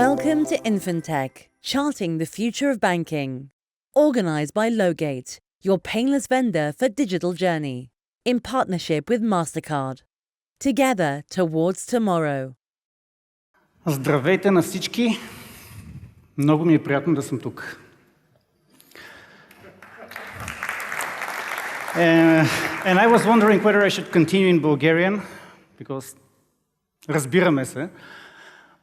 Welcome to INFINTECH, charting the future of banking. Organized by Logate, your painless vendor for digital journey, in partnership with Mastercard. Together towards tomorrow. Здравейте на всички! Много ми е приятно да съм тук. And I was wondering whether I should continue in Bulgarian, because разбираме се.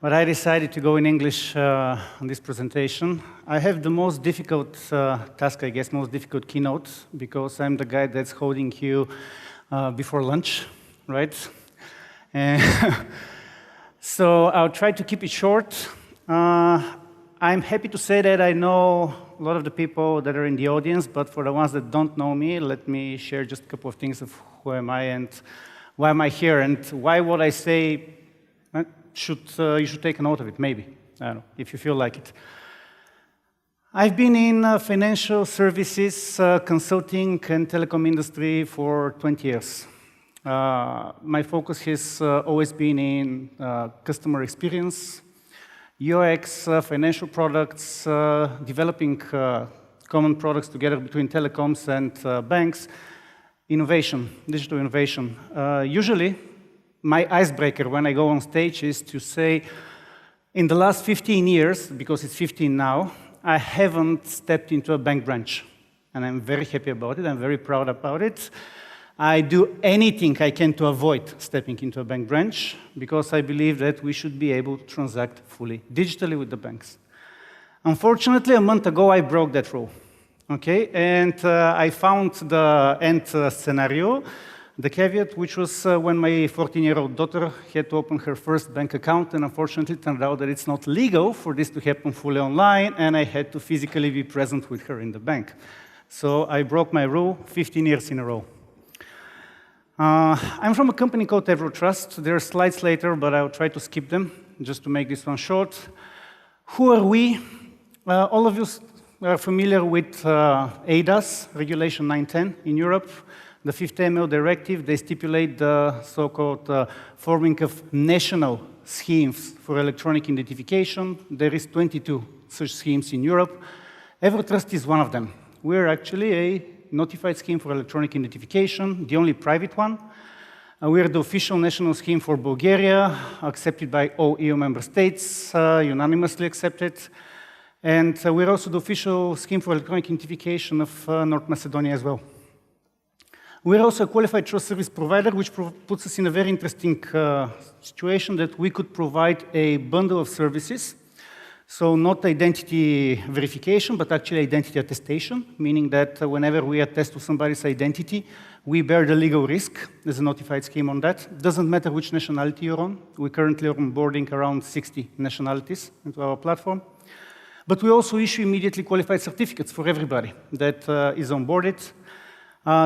But I decided to go in English on this presentation. I have the most difficult task, I guess, most difficult keynote, because I'm the guy that's holding you before lunch, right? So I'll try to keep it short. I'm happy to say that I know a lot of the people that are in the audience, but for the ones that don't know me, let me share just a couple of things of who am I and why am I here, and why what I say you should take a note of it, maybe, I don't know, if you feel like it. I've been in financial services, consulting, and telecom industry for 20 years. My focus has always been in customer experience, UX, financial products, developing common products together between telecoms and banks, innovation, digital innovation. Usually, my icebreaker when I go on stage is to say, in the last 15 years, because it's 15 now, I haven't stepped into a bank branch. And I'm very happy about it, I'm very proud about it. I do anything I can to avoid stepping into a bank branch, because I believe that we should be able to transact fully digitally with the banks. Unfortunately, a month ago, I broke that rule. Okay, and I found the end scenario, the caveat, which was when my 14-year-old daughter had to open her first bank account, and unfortunately it turned out that it's not legal for this to happen fully online, and I had to physically be present with her in the bank. So I broke my rule 15 years in a row. I'm from a company called Trust. There are slides later, but I'll try to skip them, just to make this one short. Who are we? All of you are familiar with ADAS, Regulation 910 in Europe. The Fifth AML directive, they stipulate the so-called forming of national schemes for electronic identification. There is 22 such schemes in Europe. Trust is one of them. We're actually a notified scheme for electronic identification, the only private one. We're the official national scheme for Bulgaria, accepted by all EU member states, unanimously accepted. And we're also the official scheme for electronic identification of North Macedonia as well. We're also a qualified trust service provider, which puts us in a very interesting situation that we could provide a bundle of services. So not identity verification, but actually identity attestation, meaning that whenever we attest to somebody's identity, we bear the legal risk. There's a notified scheme on that. Doesn't matter which nationality you're on. We currently are onboarding around 60 nationalities into our platform. But we also issue immediately qualified certificates for everybody that is onboarded,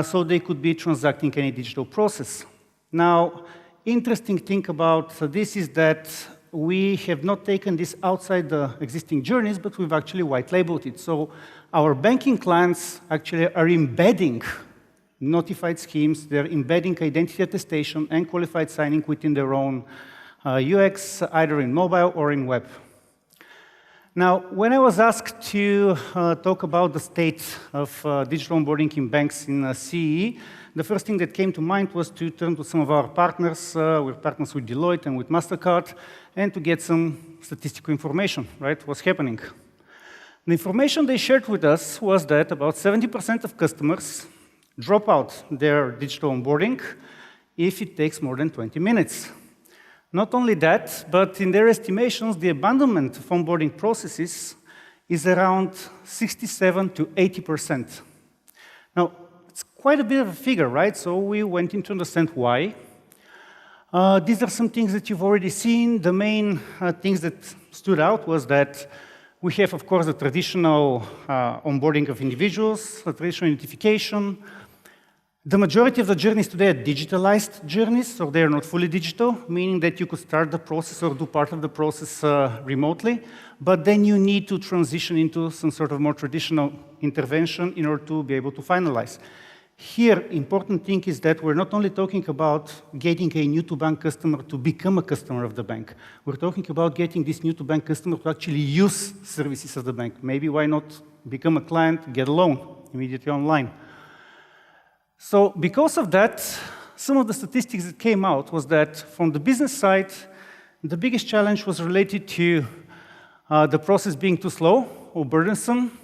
so they could be transacting any digital process. Now, interesting thing about this is that we have not taken this outside the existing journeys, but we've actually white-labeled it. So our banking clients actually are embedding notified schemes, they're embedding identity attestation and qualified signing within their own UX, either in mobile or in web. Now, when I was asked to talk about the state of digital onboarding in banks in CEE, the first thing that came to mind was to turn to some of our partners. We're partners with Deloitte and with Mastercard, and to get some statistical information, right? What's happening. The information they shared with us was that about 70% of customers drop out their digital onboarding if it takes more than 20 minutes. Not only that, but in their estimations, the abandonment of onboarding processes is around 67 to 80%. Now, it's quite a bit of a figure, right? So we went in to understand why. These are some things that you've already seen. The main things that stood out was that we have, of course, the traditional onboarding of individuals, the traditional identification. The majority of the journeys today are digitalized journeys, so they are not fully digital, meaning that you could start the process or do part of the process remotely, but then you need to transition into some sort of more traditional intervention in order to be able to finalize. Here, important thing is that we're not only talking about getting a new-to-bank customer to become a customer of the bank. We're talking about getting this new-to-bank customer to actually use services of the bank. Maybe why not become a client, get a loan immediately online. So because of that, some of the statistics that came out was that from the business side, the biggest challenge was related to the process being too slow or burdensome.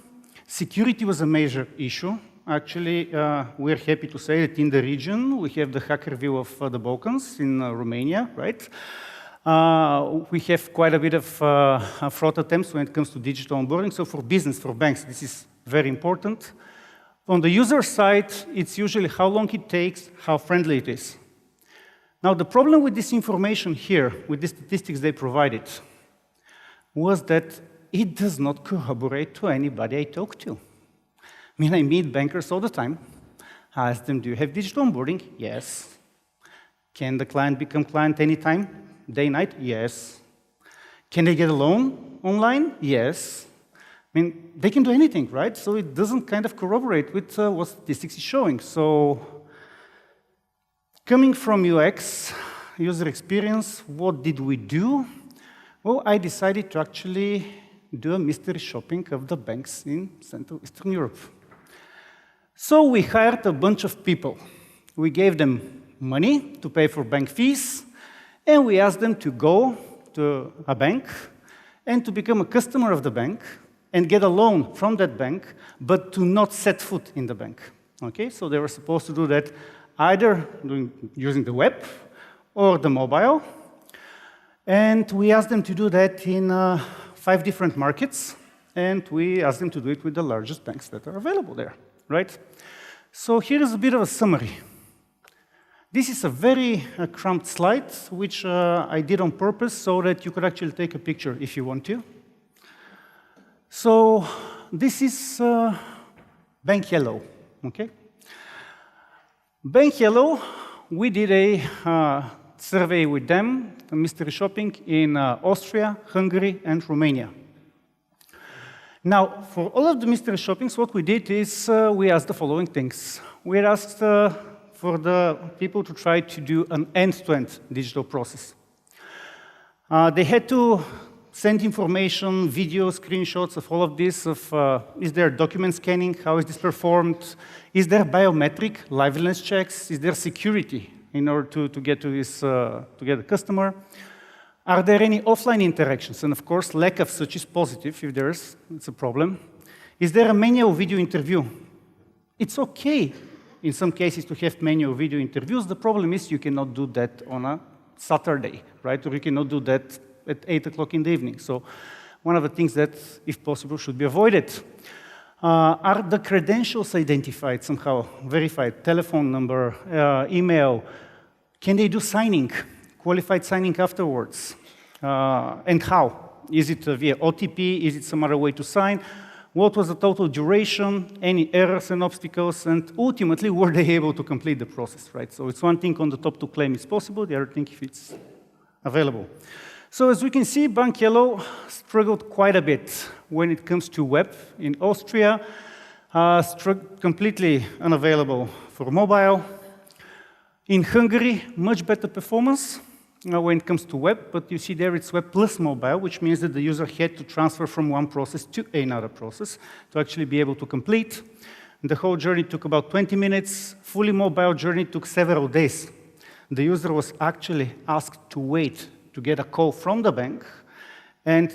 Security was a major issue. Actually, we're happy to say that in the region, we have the hacker view of the Balkans in Romania, right? We have quite a bit of fraud attempts when it comes to digital onboarding. So for business, for banks, this is very important. On the user side, it's usually how long it takes, how friendly it is. Now, the problem with this information here, with the statistics they provided, was that it does not corroborate to anybody I talk to. I mean, I meet bankers all the time. I ask them, do you have digital onboarding? Yes. Can the client become client anytime? Day, night? Yes. Can they get a loan online? Yes. I mean, they can do anything, right? So it doesn't kind of corroborate with what statistics is showing. So coming from UX, user experience, what did we do? Well, I decided to actually do a mystery shopping of the banks in Central Eastern Europe. So we hired a bunch of people. We gave them money to pay for bank fees, and we asked them to go to a bank and to become a customer of the bank and get a loan from that bank, but to not set foot in the bank. Okay, so they were supposed to do that either using the web or the mobile. And we asked them to do that in 5 different markets, and we asked them to do it with the largest banks that are available there. Right? So here is a bit of a summary. This is a very cramped slide, which I did on purpose so that you could actually take a picture if you want to. So this is Bank Yellow, okay? Bank Yellow, we did a survey with them, a mystery shopping in Austria, Hungary, and Romania. Now, for all of the mystery shoppings, what we did is we asked the following things. We asked for the people to try to do an end-to-end digital process. They had to send information, video, screenshots of all of this, of is there document scanning, how is this performed, is there biometric liveness checks, is there security in order to get to this, to get a customer. Are there any offline interactions? And of course, lack of such is positive. If there is, it's a problem. Is there a manual video interview? It's okay in some cases to have manual video interviews. The problem is you cannot do that on a Saturday, right? Or you cannot do that at 8 o'clock in the evening. So one of the things that, if possible, should be avoided. Are the credentials identified somehow, verified, telephone number, email? Can they do signing? Qualified signing afterwards, and how? Is it via OTP? Is it some other way to sign? What was the total duration? Any errors and obstacles? And ultimately, were they able to complete the process, right? So it's one thing on the top to claim it's possible, the other thing if it's available. So as we can see, Bank Yellow struggled quite a bit when it comes to web. In Austria, completely unavailable for mobile. In Hungary, much better performance when it comes to web, but you see there it's web plus mobile, which means that the user had to transfer from one process to another process to actually be able to complete. And the whole journey took about 20 minutes. Fully mobile journey took several days. The user was actually asked to wait to get a call from the bank, and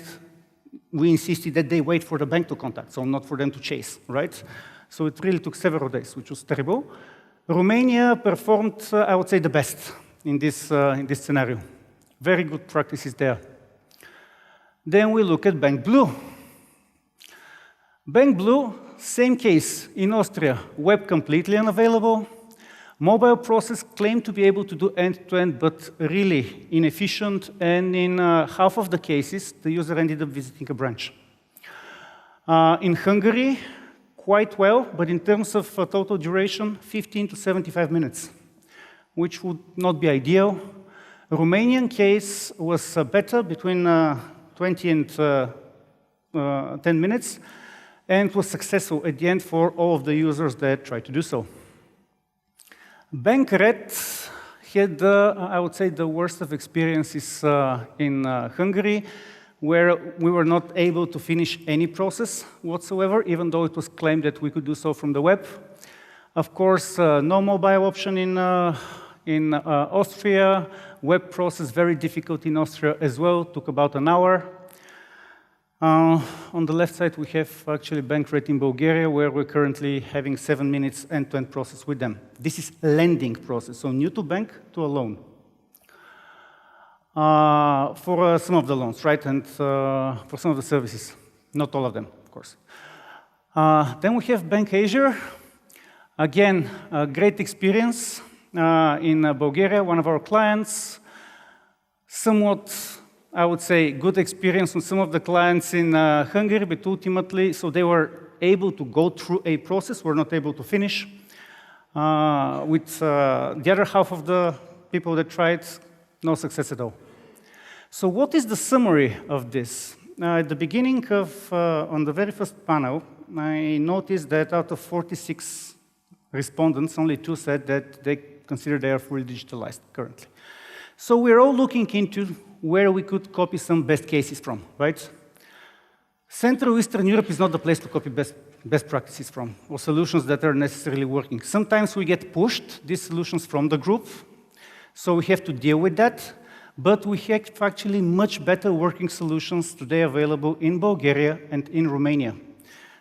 we insisted that they wait for the bank to contact, so not for them to chase, right? So it really took several days, which was terrible. Romania performed, I would say, the best in this scenario. Very good practices there. Then we look at Bank Blue. Bank Blue, same case in Austria, web completely unavailable. Mobile process claimed to be able to do end-to-end, but really inefficient, and in half of the cases, the user ended up visiting a branch. In Hungary, quite well, but in terms of total duration, 15 to 75 minutes, which would not be ideal. Romanian case was better, between 20 and 10 minutes, and was successful at the end for all of the users that tried to do so. Bank Red had, I would say, the worst of experiences in Hungary, where we were not able to finish any process whatsoever, even though it was claimed that we could do so from the web. Of course, no mobile option in Austria. Web process, very difficult in Austria as well, took about an hour. On the left side, we have actually bank rate in Bulgaria, where we're currently having 7 minutes end-to-end process with them. This is lending process, so new to bank to a loan. For some of the loans, right, and for some of the services, not all of them, of course. Then we have Bank Asia. Again, a great experience in Bulgaria, one of our clients. Somewhat, I would say, good experience on some of the clients in Hungary, but ultimately, so they were able to go through a process, were not able to finish. With the other half of the people that tried, no success at all. So what is the summary of this? At the beginning of, on the very first panel, I noticed that out of 46 respondents, only 2 said that they consider they are fully digitalized currently. So we're all looking into where we could copy some best cases from, right? Central Eastern Europe is not the place to copy best practices from, or solutions that are necessarily working. Sometimes we get pushed, these solutions from the group, so we have to deal with that, but we have actually much better working solutions today available in Bulgaria and in Romania.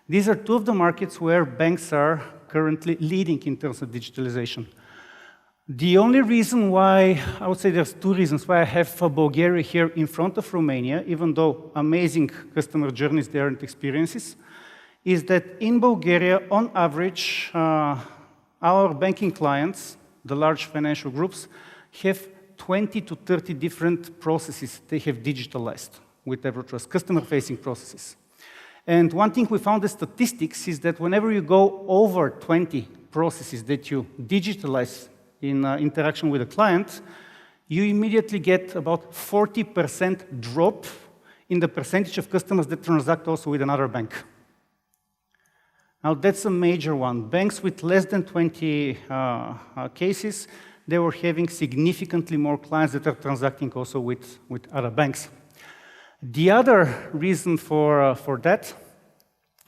These are 2 of the markets where banks are currently leading in terms of digitalization. The only reason why, I would say there's 2 reasons why I have Bulgaria here in front of Romania, even though amazing customer journeys there and experiences, is that in Bulgaria, on average, our banking clients, the large financial groups, have 20 to 30 different processes they have digitalized with EverTrust, customer-facing processes. And one thing we found in statistics is that whenever you go over 20 processes that you digitalize in interaction with a client, you immediately get about 40% drop in the percentage of customers that transact also with another bank. Now, that's a major one. Banks with less than 20 cases, they were having significantly more clients that are transacting also with other banks. The other reason for that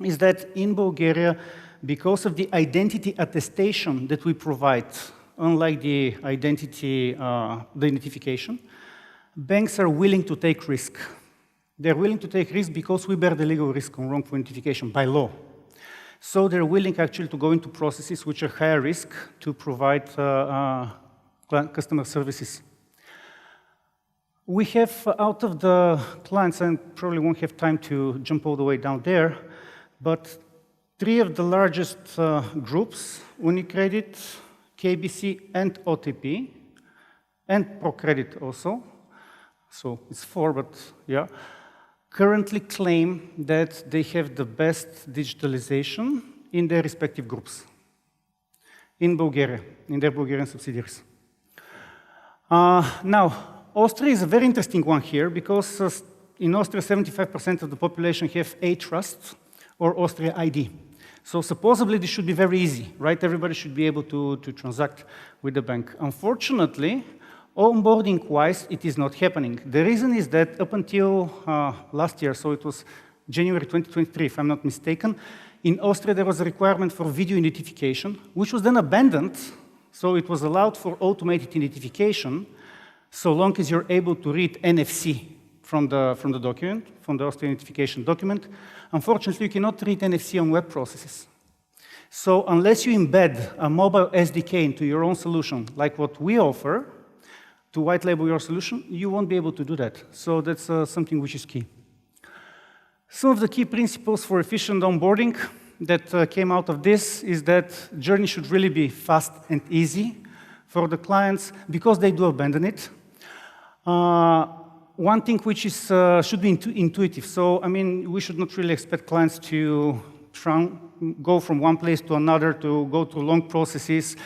is that in Bulgaria, because of the identity attestation that we provide, unlike the identification, banks are willing to take risk. They're willing to take risk because we bear the legal risk on wrongful identification by law. So they're willing actually to go into processes which are higher risk to provide customer services. We have, out of the clients, and probably won't have time to jump all the way down there, but 3 of the largest groups, UniCredit, KBC, and OTP, and ProCredit also, so it's 4, but yeah, currently claim that they have the best digitalization in their respective groups in Bulgaria, in their Bulgarian subsidiaries. Now, Austria is a very interesting one here because in Austria, 75% of the population have A-Trust or Austria ID. So supposedly this should be very easy, right? Everybody should be able to transact with the bank. Unfortunately, onboarding-wise, it is not happening. The reason is that up until last year, so it was January 2023, if I'm not mistaken, in Austria there was a requirement for video identification, which was then abandoned, so it was allowed for automated identification, so long as you're able to read NFC from the document, from the Austrian identification document. Unfortunately, you cannot read NFC on web processes. So unless you embed a mobile SDK into your own solution, like what we offer, to white label your solution, you won't be able to do that. So that's something which is key. Some of the key principles for efficient onboarding that came out of this is that journey should really be fast and easy for the clients because they do abandon it. One thing which is, should be intuitive. So, I mean, we should not really expect clients to go from one place to another, to go through long processes,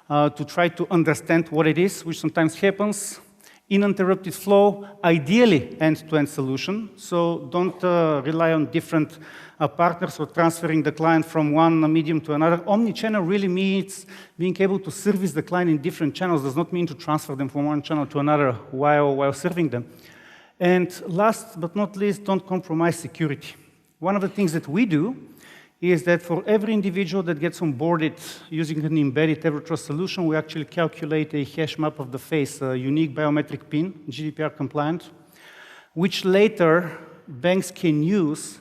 to try to understand what it is, which sometimes happens. uninterrupted flow, ideally end-to-end solution. So don't rely on different partners or transferring the client from one medium to another. Omnichannel really means being able to service the client in different channels. Does not mean to transfer them from one channel to another while serving them. And last but not least, don't compromise security. One of the things that we do is that for every individual that gets onboarded using an embedded Zero Trust solution, we actually calculate a hash map of the face, a unique biometric PIN, GDPR compliant, which later banks can use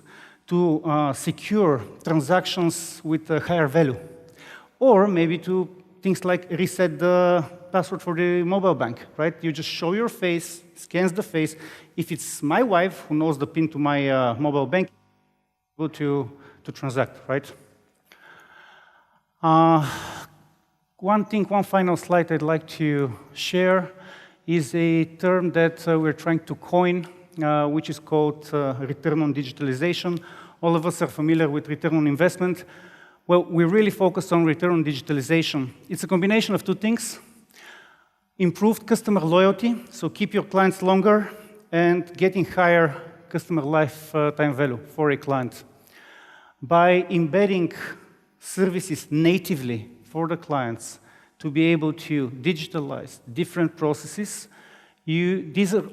to secure transactions with a higher value. Or maybe to things like reset the password for the mobile bank, right? You just show your face, scans the face. If it's my wife who knows the PIN to my mobile bank, go to transact, right? One final slide I'd like to share is a term that we're trying to coin, which is called return on digitalization. All of us are familiar with return on investment. Well, we really focus on return on digitalization. It's a combination of two things: improved customer loyalty, so keep your clients longer, and getting higher customer lifetime value for a client. By embedding services natively for the clients to be able to digitalize different processes,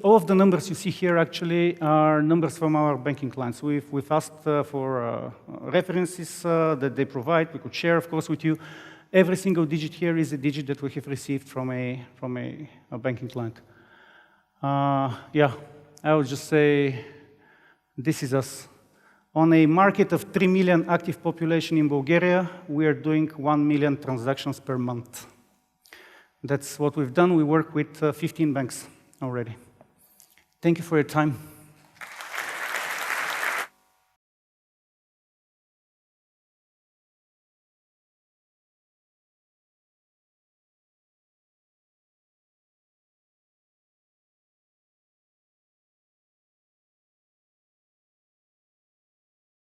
all of the numbers you see here actually are numbers from our banking clients. We've asked for references that they provide. We could share, of course, with you. Every single digit here is a digit that we have received from a banking client. Yeah, I would just say this is us. On a market of 3 million active population in Bulgaria, we are doing 1 million transactions per month. That's what we've done. We work with 15 banks already. Thank you for your time.